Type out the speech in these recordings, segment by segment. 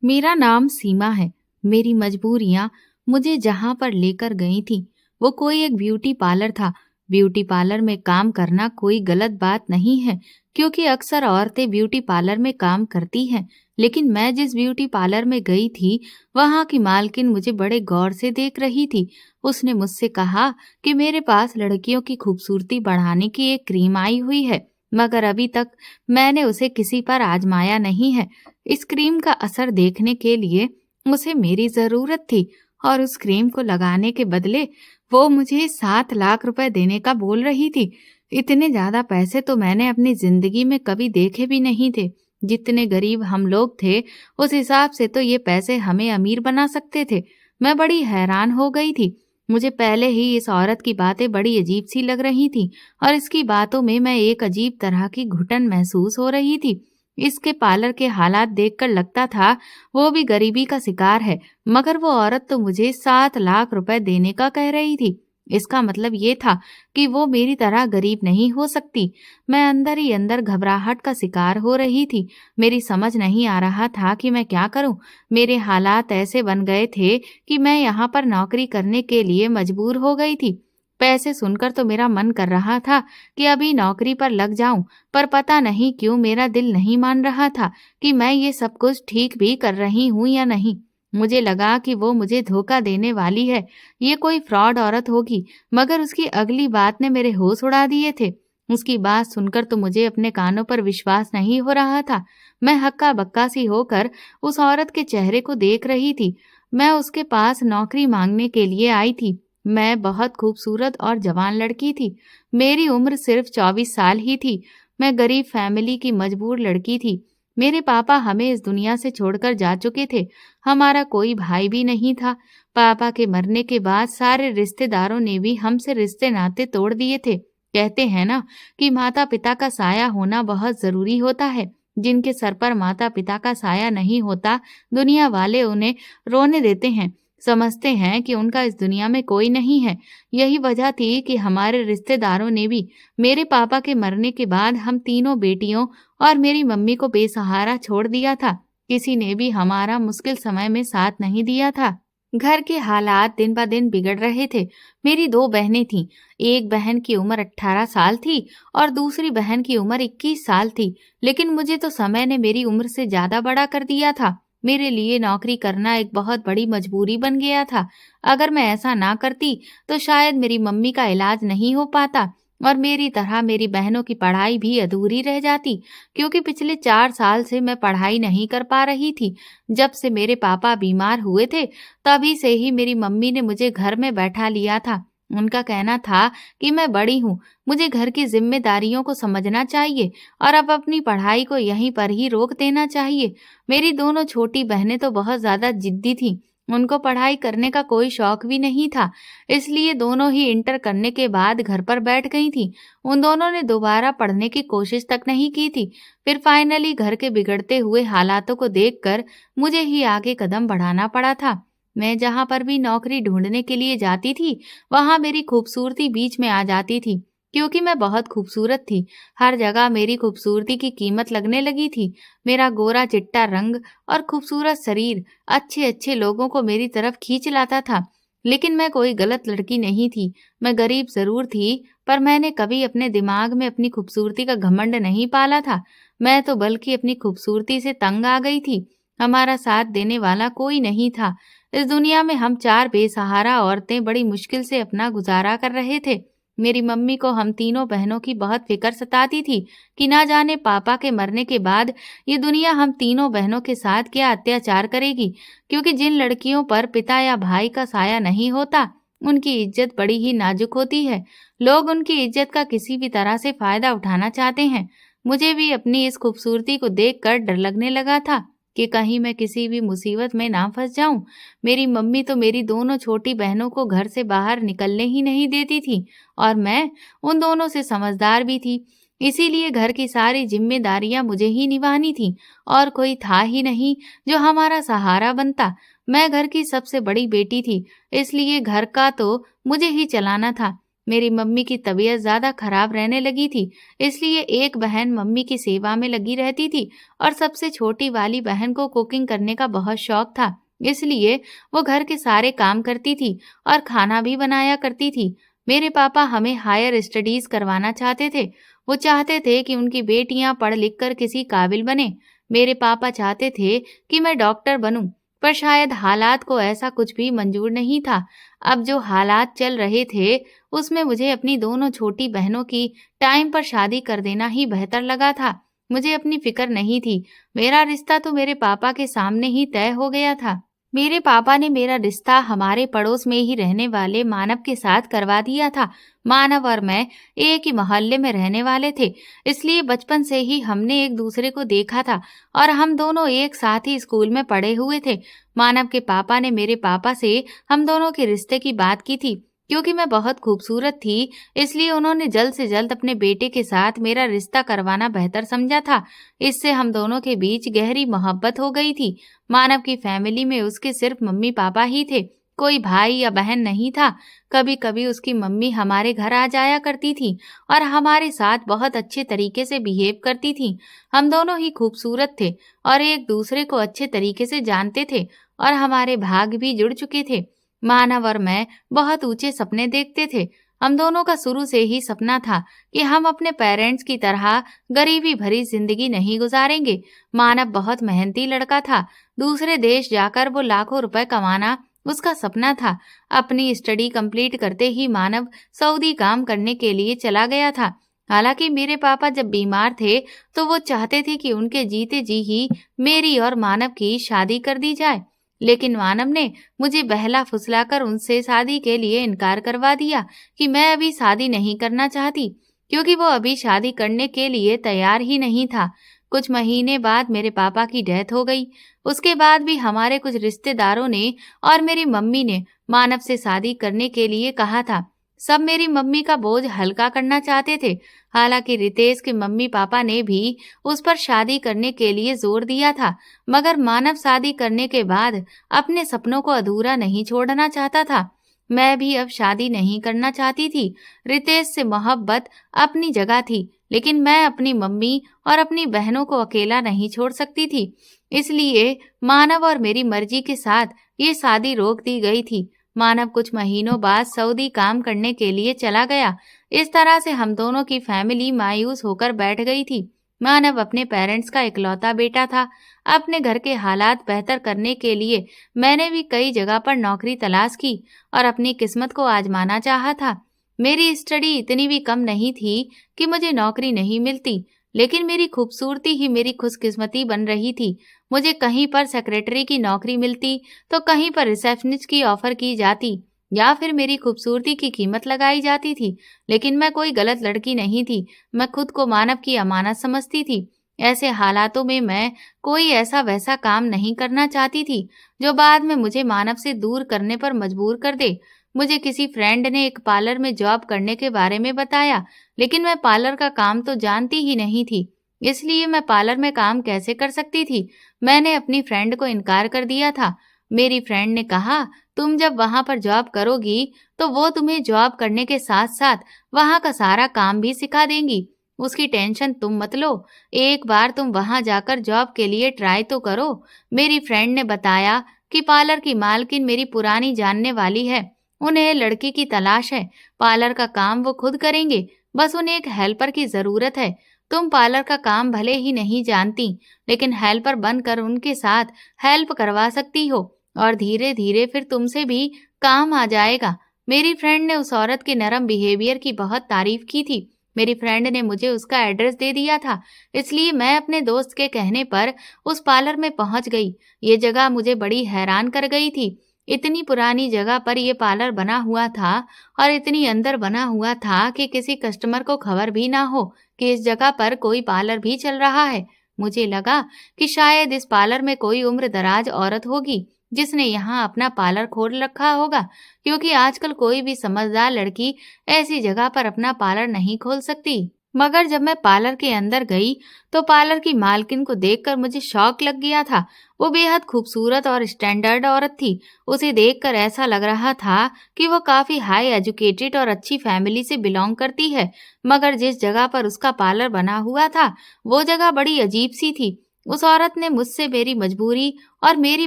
मेरा नाम सीमा है। मेरी मजबूरियां मुझे जहां पर लेकर गई थी वो कोई एक ब्यूटी पार्लर था। ब्यूटी पार्लर में काम करना कोई गलत बात नहीं है, क्योंकि अक्सर औरतें ब्यूटी पार्लर में काम करती हैं। लेकिन मैं जिस ब्यूटी पार्लर में गई थी, वहां की मालकिन मुझे बड़े गौर से देख रही थी। उसने मुझसे कहा कि मेरे पास लड़कियों की खूबसूरती बढ़ाने की एक क्रीम आई हुई है, मगर अभी तक मैंने उसे किसी पर आजमाया नहीं है। इस क्रीम का असर देखने के लिए उसे मेरी जरूरत थी, और उस क्रीम को लगाने के बदले वो मुझे 7 लाख रुपए देने का बोल रही थी। इतने ज्यादा पैसे तो मैंने अपनी जिंदगी में कभी देखे भी नहीं थे। जितने गरीब हम लोग थे, उस हिसाब से तो ये पैसे हमें अमीर बना सकते थे। मैं बड़ी हैरान हो गई थी। मुझे पहले ही इस औरत की बातें बड़ी अजीब सी लग रही थी, और इसकी बातों में मैं एक अजीब तरह की घुटन महसूस हो रही थी। इसके पार्लर के हालात देखकर लगता था वो भी गरीबी का शिकार है, मगर वो औरत तो मुझे 7 लाख रुपए देने का कह रही थी। इसका मतलब ये था कि वो मेरी तरह गरीब नहीं हो सकती। मैं अंदर ही अंदर घबराहट का शिकार हो रही थी। मेरी समझ नहीं आ रहा था कि मैं क्या करूं। मेरे हालात ऐसे बन गए थे कि मैं यहाँ पर नौकरी करने के लिए मजबूर हो गई थी। पैसे सुनकर तो मेरा मन कर रहा था कि अभी नौकरी पर लग जाऊं, पर पता नहीं क्यों मेरा दिल नहीं मान रहा था कि मैं ये सब कुछ ठीक भी कर रही हूं या नहीं। मुझे लगा कि वो मुझे धोखा देने वाली है, ये कोई फ्रॉड औरत होगी, मगर उसकी अगली बात ने मेरे होश उड़ा दिए थे। उसकी बात सुनकर तो मुझे अपने कानों पर विश्वास नहीं हो रहा था। मैं हक्का बक्का सी होकर उस औरत के चेहरे को देख रही थी। मैं उसके पास नौकरी मांगने के लिए आई थी। मैं बहुत खूबसूरत और जवान लड़की थी। मेरी उम्र सिर्फ 24 साल ही थी। मैं गरीब फैमिली की मजबूर लड़की थी। मेरे पापा हमें इस दुनिया से छोड़कर जा चुके थे। हमारा कोई भाई भी नहीं था। पापा के मरने के बाद सारे रिश्तेदारों ने भी हमसे रिश्ते नाते तोड़ दिए थे। कहते हैं ना कि माता पिता का साया होना बहुत जरूरी होता है। जिनके सर पर माता पिता का साया नहीं होता, दुनिया वाले उन्हें रोने देते हैं, समझते हैं कि उनका इस दुनिया में कोई नहीं है। यही वजह थी कि हमारे रिश्तेदारों ने भी मेरे पापा के मरने के बाद हम तीनों बेटियों और मेरी मम्मी को बेसहारा छोड़ दिया था। किसी ने भी हमारा मुश्किल समय में साथ नहीं दिया था। घर के हालात दिन ब दिन बिगड़ रहे थे। मेरी 2 बहनें थीं। एक बहन की उम्र 18 साल थी और दूसरी बहन की उम्र 21 साल थी। लेकिन मुझे तो समय ने मेरी उम्र से ज्यादा बड़ा कर दिया था। मेरे लिए नौकरी करना एक बहुत बड़ी मजबूरी बन गया था। अगर मैं ऐसा ना करती तो शायद मेरी मम्मी का इलाज नहीं हो पाता, और मेरी तरह मेरी बहनों की पढ़ाई भी अधूरी रह जाती, क्योंकि पिछले 4 साल से मैं पढ़ाई नहीं कर पा रही थी। जब से मेरे पापा बीमार हुए थे, तभी से ही मेरी मम्मी ने मुझे घर में बैठा लिया था। उनका कहना था कि मैं बड़ी हूँ, मुझे घर की जिम्मेदारियों को समझना चाहिए और अब अपनी पढ़ाई को यहीं पर ही रोक देना चाहिए। मेरी दोनों छोटी बहनें तो बहुत ज्यादा जिद्दी थीं। उनको पढ़ाई करने का कोई शौक भी नहीं था, इसलिए दोनों ही इंटर करने के बाद घर पर बैठ गई थीं। उन दोनों ने दोबारा पढ़ने की कोशिश तक नहीं की थी। फिर फाइनली घर के बिगड़ते हुए हालातों को देखकर मुझे ही आगे कदम बढ़ाना पड़ा था। मैं जहां पर भी नौकरी ढूंढने के लिए जाती थी, वहां मेरी खूबसूरती बीच में आ जाती थी, क्योंकि मैं बहुत खूबसूरत थी। हर जगह मेरी खूबसूरती की कीमत लगने लगी थी। मेरा गोरा चिट्टा रंग और खूबसूरत शरीर अच्छे अच्छे लोगों को मेरी तरफ खींच लाता था। लेकिन मैं कोई गलत लड़की नहीं थी। मैं गरीब जरूर थी, पर मैंने कभी अपने दिमाग में अपनी खूबसूरती का घमंड नहीं पाला था। मैं तो बल्कि अपनी खूबसूरती से तंग आ गई थी। हमारा साथ देने वाला कोई नहीं था। इस दुनिया में हम 4 बेसहारा औरतें बड़ी मुश्किल से अपना गुजारा कर रहे थे। मेरी मम्मी को हम तीनों बहनों की बहुत फिक्र सताती थी कि ना जाने पापा के मरने के बाद ये दुनिया हम तीनों बहनों के साथ क्या अत्याचार करेगी, क्योंकि जिन लड़कियों पर पिता या भाई का साया नहीं होता, उनकी इज्जत बड़ी ही नाजुक होती है। लोग उनकी इज्जत का किसी भी तरह से फायदा उठाना चाहते हैं। मुझे भी अपनी इस खूबसूरती को देखकर डर लगने लगा था कि कहीं मैं किसी भी मुसीबत में ना फंस जाऊं। मेरी मम्मी तो मेरी दोनों छोटी बहनों को घर से बाहर निकलने ही नहीं देती थी, और मैं उन दोनों से समझदार भी थी। इसीलिए घर की सारी जिम्मेदारियां मुझे ही निभानी थी, और कोई था ही नहीं जो हमारा सहारा बनता। मैं घर की सबसे बड़ी बेटी थी, इसलिए घर का तो मुझे ही चलाना था। मेरी मम्मी की तबीयत ज़्यादा खराब रहने लगी थी, इसलिए एक बहन मम्मी की सेवा में लगी रहती थी और सबसे छोटी वाली बहन को कुकिंग करने का बहुत शौक था। इसलिए वो घर के सारे काम करती थी और खाना भी बनाया करती थी। मेरे पापा हमें हायर स्टडीज करवाना चाहते थे। वो चाहते थे कि उनकी बेटियां पढ़ लिख कर किसी काबिल बने। मेरे पापा चाहते थे कि मैं डॉक्टर बनूं, पर शायद हालात को ऐसा कुछ भी मंजूर नहीं था। अब जो हालात चल रहे थे, उसमें मुझे अपनी दोनों छोटी बहनों की टाइम पर शादी कर देना ही बेहतर लगा था। मुझे अपनी फिक्र नहीं थी। मेरा रिश्ता तो मेरे पापा के सामने ही तय हो गया था। मेरे पापा ने मेरा रिश्ता हमारे पड़ोस में ही रहने वाले मानव के साथ करवा दिया था। मानव और मैं एक ही मोहल्ले में रहने वाले थे, इसलिए बचपन से ही हमने एक दूसरे को देखा था और हम दोनों एक साथ ही स्कूल में पढ़े हुए थे। मानव के पापा ने मेरे पापा से हम दोनों के रिश्ते की बात की थी। क्योंकि मैं बहुत खूबसूरत थी, इसलिए उन्होंने जल्द से जल्द अपने बेटे के साथ मेरा रिश्ता करवाना बेहतर समझा था। इससे हम दोनों के बीच गहरी मोहब्बत हो गई थी। मानव की फैमिली में उसके सिर्फ मम्मी पापा ही थे, कोई भाई या बहन नहीं था। कभी कभी उसकी मम्मी हमारे घर आ जाया करती थी और हमारे साथ बहुत अच्छे तरीके से बिहेव करती थी। हम दोनों ही खूबसूरत थे और एक दूसरे को अच्छे तरीके से जानते थे और हमारे भाग भी जुड़ चुके थे। मानव और मैं बहुत ऊंचे सपने देखते थे। हम दोनों का शुरू से ही सपना था कि हम अपने पेरेंट्स की तरह गरीबी भरी जिंदगी नहीं गुजारेंगे। मानव बहुत मेहनती लड़का था। दूसरे देश जाकर वो लाखों रुपए कमाना उसका सपना था। अपनी स्टडी कंप्लीट करते ही मानव सऊदी काम करने के लिए चला गया था। हालांकि मेरे पापा जब बीमार थे तो वो चाहते थे कि उनके जीते जी ही मेरी और मानव की शादी कर दी जाए, लेकिन मानव ने मुझे बहला फुसलाकर उनसे शादी के लिए इनकार करवा दिया कि मैं अभी शादी नहीं करना चाहती, क्योंकि वो अभी शादी करने के लिए तैयार ही नहीं था। कुछ महीने बाद मेरे पापा की डेथ हो गई। उसके बाद भी हमारे कुछ रिश्तेदारों ने और मेरी मम्मी ने मानव से शादी करने के लिए कहा था। सब मेरी मम्मी का बोझ हल्का करना चाहते थे। हालांकि रितेश के मम्मी पापा ने भी उस पर शादी करने के लिए जोर दिया था, मगर मानव शादी करने के बाद अपने सपनों को अधूरा नहीं छोड़ना चाहता था। मैं भी अब शादी नहीं करना चाहती थी। रितेश से मोहब्बत अपनी जगह थी, लेकिन मैं अपनी मम्मी और अपनी बहनों को अकेला नहीं छोड़ सकती थी। इसलिए मानव और मेरी मर्जी के साथ ये शादी रोक दी गई थी। मानव कुछ महीनों बाद सऊदी काम करने के लिए चला गया। इस तरह से हम दोनों की फैमिली मायूस होकर बैठ गई थी। मानव अपने पेरेंट्स का इकलौता बेटा था। अपने घर के हालात बेहतर करने के लिए मैंने भी कई जगह पर नौकरी तलाश की और अपनी किस्मत को आजमाना चाहा था। मेरी स्टडी इतनी भी कम नहीं थी कि मुझे नौकरी नहीं मिलती, लेकिन मेरी खूबसूरती ही मेरी खुशकिस्मती बन रही थी। मुझे कहीं पर सेक्रेटरी की नौकरी मिलती तो कहीं पर रिसेप्शनिस्ट की ऑफर की जाती, या फिर मेरी खूबसूरती की कीमत लगाई जाती थी। लेकिन मैं कोई गलत लड़की नहीं थी। मैं खुद को मानव की अमानत समझती थी। ऐसे हालातों में मैं कोई ऐसा वैसा काम नहीं करना चाहती थी जो बाद में मुझे मानव से दूर करने पर मजबूर कर दे। मुझे किसी फ्रेंड ने एक पार्लर में जॉब करने के बारे में बताया, लेकिन मैं पार्लर का काम तो जानती ही नहीं थी, इसलिए मैं पार्लर में काम कैसे कर सकती थी। मैंने अपनी फ्रेंड को इनकार कर दिया था। मेरी फ्रेंड ने कहा, तुम जब वहां पर जॉब करोगी तो वो तुम्हें जॉब करने के साथ साथ वहां का सारा काम भी सिखा देंगी। उसकी टेंशन तुम मत लो, एक बार तुम वहां जाकर जॉब के लिए ट्राई तो करो। मेरी फ्रेंड ने बताया कि पार्लर की मालकिन मेरी पुरानी जानने वाली है। उन्हें लड़की की तलाश है। पार्लर का काम वो खुद करेंगे, बस उन्हें एक हेल्पर की जरूरत है। तुम पार्लर का काम भले ही नहीं जानती, लेकिन हेल्पर बनकर उनके साथ हेल्प करवा सकती हो और धीरे धीरे फिर तुमसे भी काम आ जाएगा। मेरी फ्रेंड ने उस औरत के नरम बिहेवियर की बहुत तारीफ की थी। मेरी फ्रेंड ने मुझे उसका एड्रेस दे दिया था, इसलिए मैं अपने दोस्त के कहने पर उस पार्लर में पहुंच गई। ये जगह मुझे बड़ी हैरान कर गई थी। इतनी पुरानी जगह पर यह पार्लर बना हुआ था और इतनी अंदर बना हुआ था कि किसी कस्टमर को खबर भी ना हो कि इस जगह पर कोई पार्लर भी चल रहा है। मुझे लगा कि शायद इस पार्लर में कोई उम्र दराज औरत होगी जिसने यहाँ अपना पार्लर खोल रखा होगा, क्योंकि आजकल कोई भी समझदार लड़की ऐसी जगह पर अपना पार्लर नहीं खोल सकती। मगर जब मैं पार्लर के अंदर गई तो पार्लर की मालकिन को देखकर मुझे शौक लग गया था। वो बेहद खूबसूरत और स्टैंडर्ड औरत थी। उसे देखकर ऐसा लग रहा था कि वो काफी हाई एजुकेटेड और अच्छी फैमिली से बिलोंग करती है। मगर जिस जगह पर उसका पार्लर बना हुआ था वो जगह बड़ी अजीब सी थी। उस औरत ने मुझसे मेरी मजबूरी और मेरी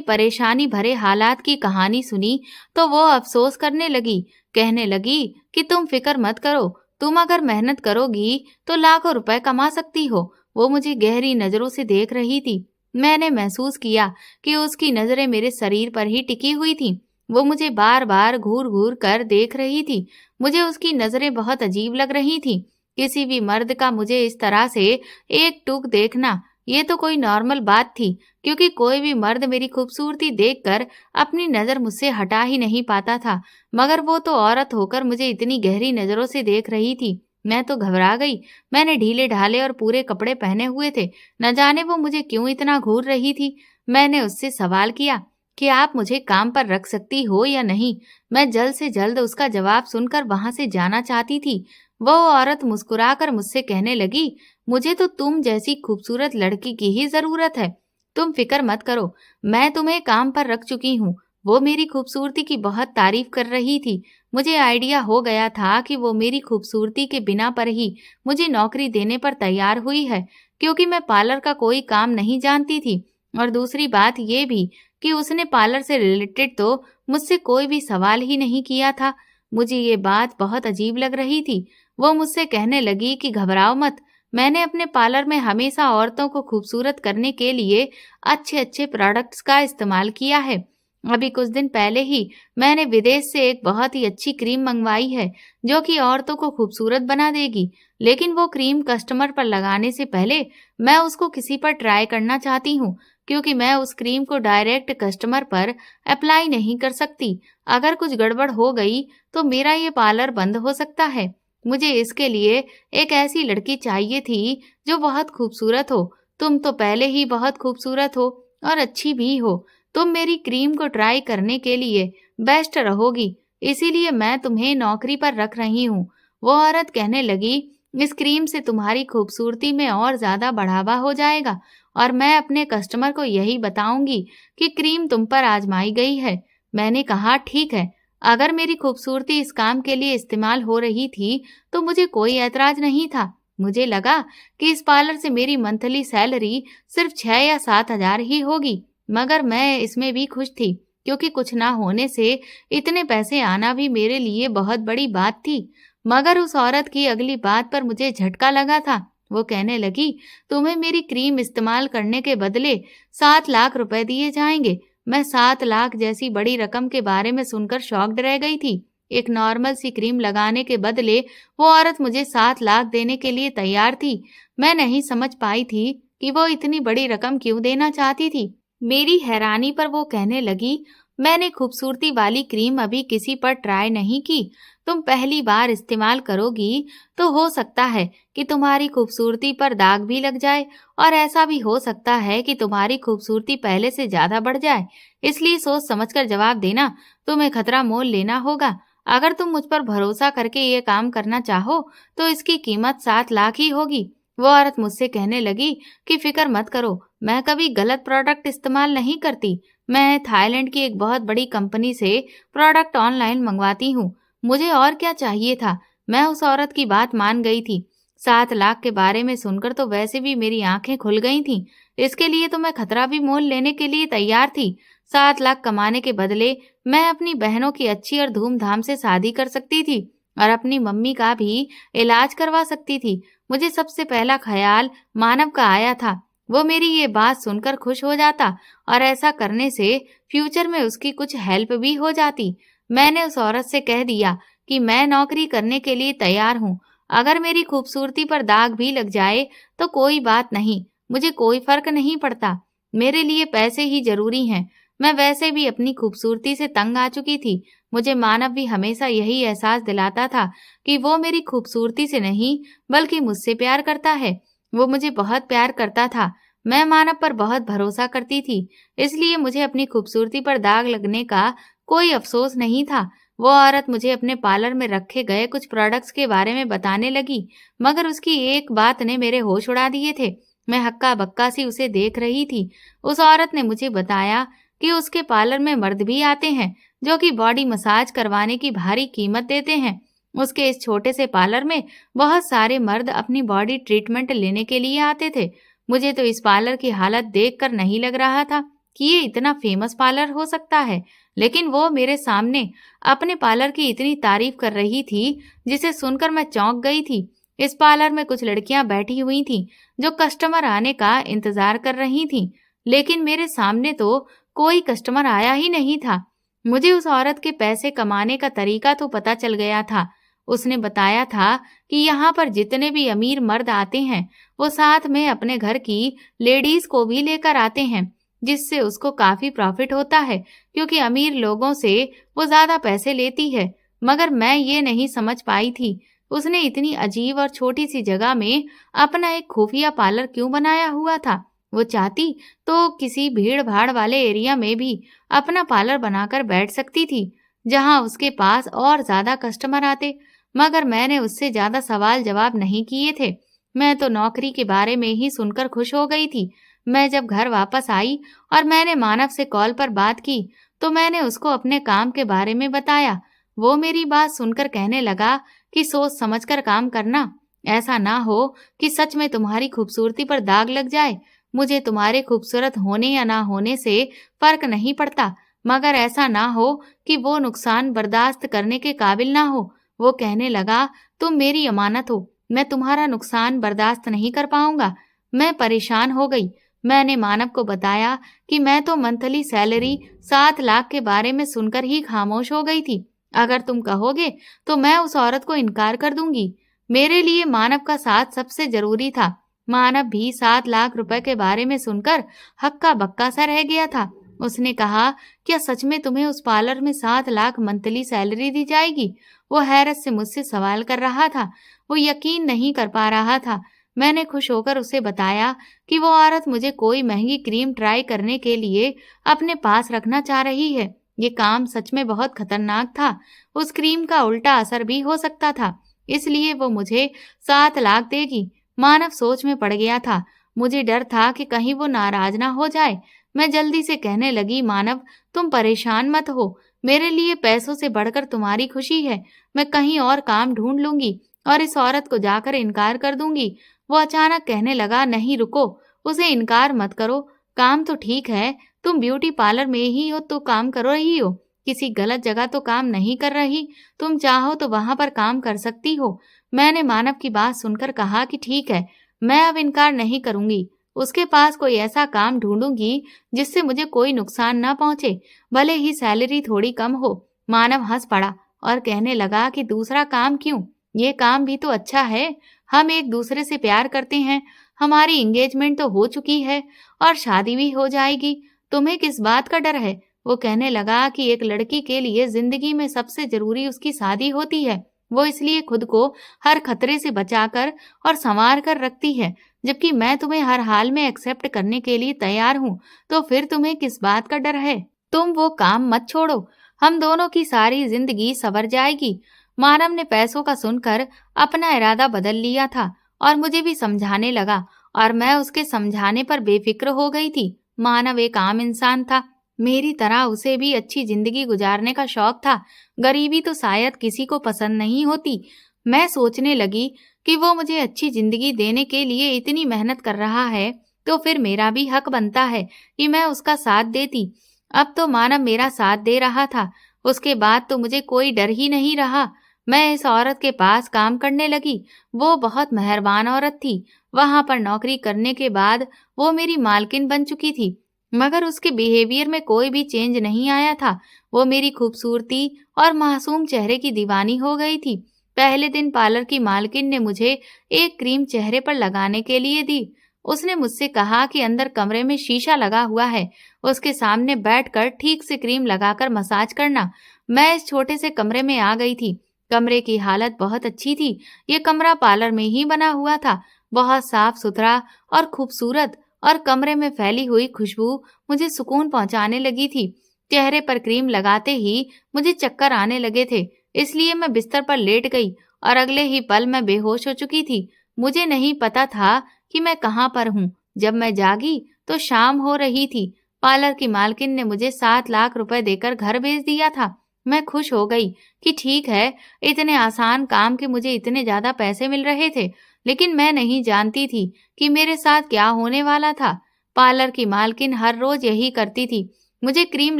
परेशानी भरे हालात की कहानी सुनी तो वो अफसोस करने लगी। कहने लगी कि तुम फिक्र मत करो, तुम अगर मेहनत करोगी तो लाखों रुपए कमा सकती हो। वो मुझे गहरी नजरों से देख रही थी। मैंने महसूस किया कि उसकी नजरें मेरे शरीर पर ही टिकी हुई थीं। वो मुझे बार बार घूर घूर कर देख रही थी। मुझे उसकी नजरें बहुत अजीब लग रही थीं। किसी भी मर्द का मुझे इस तरह से एक टूक देखना, ये तो कोई नॉर्मल बात थी, क्योंकि कोई भी मर्द मेरी खूबसूरती देखकर अपनी नजर मुझसे हटा ही नहीं पाता था। मगर वो तो औरत होकर मुझे इतनी गहरी नजरों से देख रही थी। मैं तो घबरा गई। मैंने ढीले ढाले और पूरे कपड़े पहने हुए थे। न जाने वो मुझे क्यों इतना घूर रही थी। मैंने उससे सवाल किया कि आप मुझे काम पर रख सकती हो या नहीं। मैं जल्द से जल्द उसका जवाब सुनकर वहां से जाना चाहती थी। वो औरत मुस्कुराकर मुझसे कहने लगी, मुझे तो तुम जैसी खूबसूरत लड़की की ही जरूरत है। तुम फिक्र मत करो, मैं तुम्हें काम पर रख चुकी हूँ। वो मेरी खूबसूरती की बहुत तारीफ कर रही थी। मुझे आइडिया हो गया था कि वो मेरी खूबसूरती के बिना पर ही मुझे नौकरी देने पर तैयार हुई है, क्योंकि मैं पार्लर का कोई काम नहीं जानती थी। और दूसरी बात ये भी कि उसने पार्लर से रिलेटेड तो मुझसे कोई भी सवाल ही नहीं किया था। मुझे ये बात बहुत अजीब लग रही थी। वो मुझसे कहने लगी कि घबराओ मत, मैंने अपने पार्लर में हमेशा औरतों को खूबसूरत करने के लिए अच्छे अच्छे प्रोडक्ट्स का इस्तेमाल किया है। अभी कुछ दिन पहले ही मैंने विदेश से एक बहुत ही अच्छी क्रीम मंगवाई है जो कि औरतों को खूबसूरत बना देगी। लेकिन वो क्रीम कस्टमर पर लगाने से पहले मैं उसको किसी पर ट्राई करना चाहती हूँ, क्योंकि मैं उस क्रीम को डायरेक्ट कस्टमर पर अप्लाई नहीं कर सकती। अगर कुछ गड़बड़ हो गई तो मेरा ये पार्लर बंद हो सकता है। मुझे इसके लिए एक ऐसी लड़की चाहिए थी जो बहुत खूबसूरत हो। तुम तो पहले ही बहुत खूबसूरत हो और अच्छी भी हो। तुम मेरी क्रीम को ट्राई करने के लिए बेस्ट रहोगी, इसीलिए मैं तुम्हें नौकरी पर रख रही हूँ। वो औरत कहने लगी, इस क्रीम से तुम्हारी खूबसूरती में और ज्यादा बढ़ावा हो जाएगा और मैं अपने कस्टमर को यही बताऊंगी कि क्रीम तुम पर आजमाई गई है। मैंने कहा, ठीक है, अगर मेरी खूबसूरती इस काम के लिए इस्तेमाल हो रही थी तो मुझे कोई ऐतराज नहीं था। मुझे लगा कि इस पार्लर से मेरी मंथली सैलरी सिर्फ 6 या 7 हजार ही होगी, मगर मैं इसमें भी खुश थी, क्योंकि कुछ ना होने से इतने पैसे आना भी मेरे लिए बहुत बड़ी बात थी। मगर उस औरत की अगली बात पर मुझे झटका लगा था। वो कहने लगी, तुम्हें मेरी क्रीम इस्तेमाल करने के बदले 7 लाख रुपए दिए जाएंगे। मैं 7 लाख जैसी बड़ी रकम के बारे में सुनकर शॉक्ड रह गई थी। एक नॉर्मल सी क्रीम लगाने के बदले वो औरत मुझे 7 लाख देने के लिए तैयार थी। मैं नहीं समझ पाई थी कि वो इतनी बड़ी रकम क्यों देना चाहती थी। मेरी हैरानी पर वो कहने लगी, मैंने खूबसूरती वाली क्रीम अभी किसी पर ट्राई नहीं की। तुम पहली बार इस्तेमाल करोगी तो हो सकता है कि तुम्हारी खूबसूरती पर दाग भी लग जाए और ऐसा भी हो सकता है कि तुम्हारी खूबसूरती पहले से ज्यादा बढ़ जाए। इसलिए सोच समझकर जवाब देना, तुम्हें खतरा मोल लेना होगा। अगर तुम मुझ पर भरोसा करके ये काम करना चाहो तो इसकी कीमत 7 लाख ही होगी। वो औरत मुझसे कहने लगी कि फिक्र मत करो, मैं कभी गलत प्रोडक्ट इस्तेमाल नहीं करती। मैं थाईलैंड की एक बहुत बड़ी कंपनी से प्रोडक्ट ऑनलाइन मंगवाती हूँ। मुझे और क्या चाहिए था। मैं उस औरत की बात मान गई थी। 7 लाख के बारे में सुनकर तो वैसे भी मेरी आंखें खुल गई थीं। इसके लिए तो मैं खतरा भी मोल लेने के लिए तैयार थी। 7 लाख कमाने के बदले मैं अपनी बहनों की अच्छी और धूमधाम से शादी कर सकती थी और अपनी मम्मी का भी इलाज करवा सकती थी। मुझे सबसे पहला ख्याल मानव का आया था। वो मेरी ये बात सुनकर खुश हो जाता और ऐसा करने से फ्यूचर में उसकी कुछ हेल्प भी हो जाती। मैंने उस औरत से कह दिया कि मैं नौकरी करने के लिए तैयार हूँ। अगर मेरी खूबसूरती पर दाग भी लग जाए तो कोई बात नहीं, मुझे कोई फर्क नहीं पड़ता। मेरे लिए पैसे ही जरूरी हैं। मैं वैसे भी अपनी खूबसूरती से तंग आ चुकी थी। मुझे मानव भी हमेशा यही एहसास दिलाता था कि वो मेरी खूबसूरती से नहीं बल्कि मुझसे प्यार करता है। वो मुझे बहुत प्यार करता था। मैं मानव पर बहुत भरोसा करती थी, इसलिए मुझे अपनी खूबसूरती पर दाग लगने का कोई अफसोस नहीं था। वो औरत मुझे अपने पार्लर में रखे गए कुछ प्रोडक्ट्स के बारे में बताने लगी, मगर उसकी एक बात ने मेरे होश उड़ा दिए थे। मैं हक्का बक्का सी उसे देख रही थी। उस औरत ने मुझे बताया कि उसके पार्लर में मर्द भी आते हैं जो कि बॉडी मसाज करवाने की भारी कीमत देते हैं। उसके इस छोटे से पार्लर में बहुत सारे मर्द अपनी बॉडी ट्रीटमेंट लेने के लिए आते थे। मुझे तो इस पार्लर की हालत देखकर नहीं लग रहा था कि ये इतना फेमस पार्लर हो सकता है, लेकिन वो मेरे सामने अपने पार्लर की इतनी तारीफ कर रही थी जिसे सुनकर मैं चौंक गई थी। इस पार्लर में कुछ लड़कियां बैठी हुई थीं जो कस्टमर आने का इंतजार कर रही थीं, लेकिन मेरे सामने तो कोई कस्टमर आया ही नहीं था। मुझे उस औरत के पैसे कमाने का तरीका तो पता चल गया था। उसने बताया था कि यहाँ पर जितने भी अमीर मर्द आते हैं वो साथ में अपने घर की लेडीज को भी लेकर आते हैं, जिससे उसको काफी प्रॉफिट होता है क्योंकि अमीर लोगों से वो ज्यादा पैसे लेती है। मगर मैं ये नहीं समझ पाई थी उसने इतनी अजीब और छोटी सी जगह में अपना एक खुफिया पार्लर क्यों बनाया हुआ था। वो चाहती तो किसी भीड़ भाड़ वाले एरिया में भी अपना पार्लर बनाकर बैठ सकती थी जहां उसके पास और ज्यादा कस्टमर आते, मगर मैंने उससे ज्यादा सवाल जवाब नहीं किए थे। मैं तो नौकरी के बारे में ही सुनकर खुश हो गई थी। मैं जब घर वापस आई और मैंने मानव से कॉल पर बात की तो मैंने उसको अपने काम के बारे में बताया। वो मेरी बात सुनकर कहने लगा कि सोच समझकर काम करना, ऐसा ना हो कि सच में तुम्हारी खूबसूरती पर दाग लग जाए। मुझे तुम्हारे खूबसूरत होने या ना होने से फर्क नहीं पड़ता, मगर ऐसा ना हो कि वो नुकसान बर्दाश्त करने के काबिल ना हो। वो कहने लगा, तुम मेरी अमानत हो, मैं तुम्हारा नुकसान बर्दाश्त नहीं कर पाऊंगा। मैं परेशान हो गई। मैंने मानव को बताया कि मैं तो मंथली सैलरी 7 लाख के बारे में सुनकर ही खामोश हो गई थी। अगर तुम कहोगे तो मैं उस औरत को इनकार कर दूंगी। मेरे लिए मानव का साथ सबसे जरूरी था। मानव भी 7 लाख रुपए के बारे में सुनकर हक्का बक्का सा रह गया था। उसने कहा, क्या सच में तुम्हें उस पार्लर में 7 लाख मंथली सैलरी दी जाएगी? वो हैरत से मुझसे सवाल कर रहा था। वो यकीन नहीं कर पा रहा था। मैंने खुश होकर उसे बताया कि वो औरत मुझे कोई महंगी क्रीम ट्राई करने के लिए अपने पास रखना चाह रही है। ये काम सच में बहुत खतरनाक था। उस क्रीम का उल्टा असर भी हो सकता था, इसलिए वो मुझे 7 लाख देगी। मानव सोच में पड़ गया था। मुझे डर था कि कहीं वो नाराज ना हो जाए। मैं जल्दी से कहने लगी, मानव तुम परेशान मत हो, मेरे लिए पैसों से बढ़कर तुम्हारी खुशी है। मैं कहीं और काम ढूंढ लूंगी और इस औरत को जाकर इनकार कर दूंगी। वो अचानक कहने लगा, नहीं रुको, उसे इनकार मत करो। काम तो ठीक है, तुम ब्यूटी पार्लर में ही हो तो काम कर रही हो, किसी गलत जगह तो काम नहीं कर रही। तुम चाहो तो वहां पर काम कर सकती हो। मैंने मानव की बात सुनकर कहा कि ठीक है, मैं अब इनकार नहीं करूंगी। उसके पास कोई ऐसा काम ढूंढूंगी जिससे मुझे कोई नुकसान ना पहुंचे, भले ही सैलरी थोड़ी कम हो। मानव हंस पड़ा और कहने लगा कि दूसरा काम क्यों, ये काम भी तो अच्छा है। हम एक दूसरे से प्यार करते हैं, हमारी एंगेजमेंट तो हो चुकी है और शादी भी हो जाएगी। तुम्हें किस बात का डर है? वो कहने लगा कि एक लड़की के लिए जिंदगी में सबसे जरूरी उसकी शादी होती है। वो इसलिए खुद को हर खतरे से बचाकर और संवार कर रखती है, जबकि मैं तुम्हें हर हाल में एक्सेप्ट करने के लिए तैयार हूँ। तो फिर तुम्हें किस बात का डर है? तुम वो काम मत छोड़ो, हम दोनों की सारी जिंदगी संवर जाएगी। मानव ने पैसों का सुनकर अपना इरादा बदल लिया था और मुझे भी समझाने लगा, और मैं उसके समझाने पर बेफिक्र हो गई थी। मानव एक आम इंसान था, मेरी तरह उसे भी अच्छी जिंदगी गुजारने का शौक था। गरीबी तो शायद किसी को पसंद नहीं होती। मैं सोचने लगी कि वो मुझे अच्छी जिंदगी देने के लिए इतनी मेहनत कर रहा है, तो फिर मेरा भी हक बनता है कि मैं उसका साथ देती। अब तो मानव मेरा साथ दे रहा था, उसके बाद तो मुझे कोई डर ही नहीं रहा। मैं इस औरत के पास काम करने लगी। वो बहुत मेहरबान औरत थी। वहां पर नौकरी करने के बाद वो मेरी मालकिन बन चुकी थी, मगर उसके बिहेवियर में कोई भी चेंज नहीं आया था। वो मेरी खूबसूरती और मासूम चेहरे की दीवानी हो गई थी। पहले दिन पार्लर की मालकिन ने मुझे एक क्रीम चेहरे पर लगाने के लिए दी। उसने मुझसे कहा कि अंदर कमरे में शीशा लगा हुआ है, उसके सामने बैठकर ठीक से क्रीम लगाकर मसाज करना। मैं इस छोटे से कमरे में आ गई थी। कमरे की हालत बहुत अच्छी थी। ये कमरा पार्लर में ही बना हुआ था, बहुत साफ सुथरा और खूबसूरत, और कमरे में फैली हुई खुशबू मुझे सुकून पहुंचाने लगी थी। चेहरे पर क्रीम लगाते ही मुझे चक्कर आने लगे थे, इसलिए मैं बिस्तर पर लेट गई और अगले ही पल मैं बेहोश हो चुकी थी। मुझे नहीं पता था कि मैं कहाँ पर हूँ। जब मैं जागी तो शाम हो रही थी। पार्लर की मालकिन ने मुझे 7 लाख रुपए देकर घर भेज दिया था। मैं खुश हो गई कि ठीक है, इतने आसान काम के मुझे इतने ज्यादा पैसे मिल रहे थे। लेकिन मैं नहीं जानती थी कि मेरे साथ क्या होने वाला था। पार्लर की मालकिन हर रोज यही करती थी, मुझे क्रीम